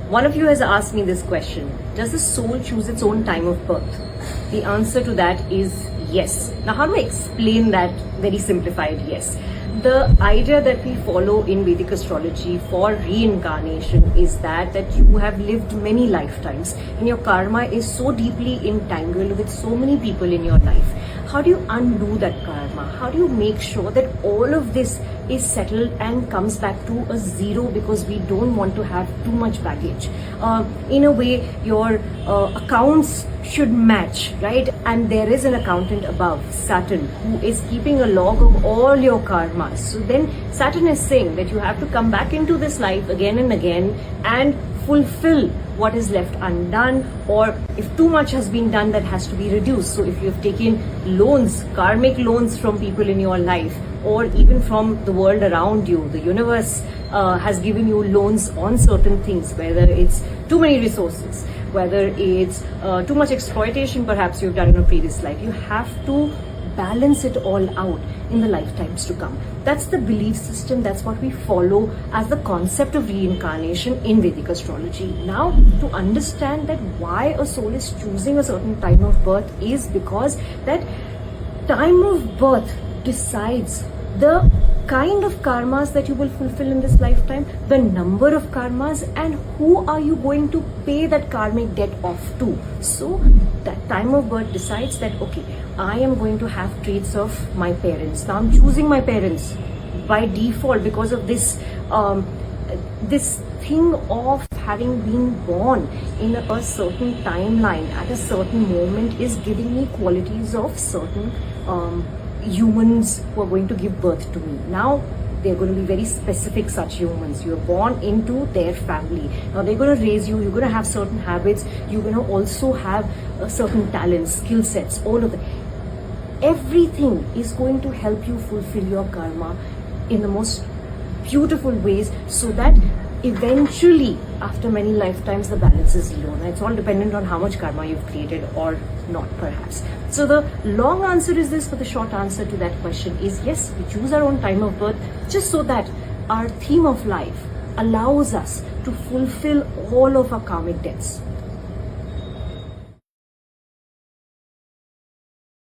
One of you has asked me this question: does the soul choose its own time of birth? The answer to that is yes. Now, how do I explain that very simplified yes? The idea that we follow in Vedic astrology for reincarnation is that you have lived many lifetimes and your karma is so deeply entangled with so many people in your life. How do you undo that karma? How do you make sure that all of this is settled and comes back to a zero, because we don't want to have too much baggage? In a way, your accounts should match, right? And there is an accountant above, Saturn, who is keeping a log of all your karmas. So then Saturn is saying that you have to come back into this life again and again and fulfill what is left undone, or if too much has been done, that has to be reduced. So if you've taken loans, karmic loans from people in your life, or even from the world around you, the universe has given you loans on certain things, whether it's too many resources, whether it's too much exploitation perhaps you've done in a previous life, you have to balance it all out in the lifetimes to come. That's the belief system. That's what we follow as the concept of reincarnation in Vedic astrology. Now, to understand that why a soul is choosing a certain time of birth is because that time of birth decides the kind of karmas that you will fulfill in this lifetime, the number of karmas, and who are you going to pay that karmic debt off to. So that time of birth decides that, okay, I am going to have traits of my parents. Now I'm choosing my parents by default because of this this thing of having been born in a certain timeline at a certain moment is giving me qualities of certain humans who are going to give birth to me. Now they're going to be very specific such humans. You're born into their family. Now they're going to raise you, you're going to have certain habits, you're going to also have certain talents, skill sets, all of that. Everything is going to help you fulfill your karma in the most beautiful ways, so that eventually after many lifetimes the balance is zero. Now it's all dependent on how much karma you've created or not, perhaps. So the long answer is this, but the short answer to that question is yes, we choose our own time of birth just so that our theme of life allows us to fulfill all of our karmic debts.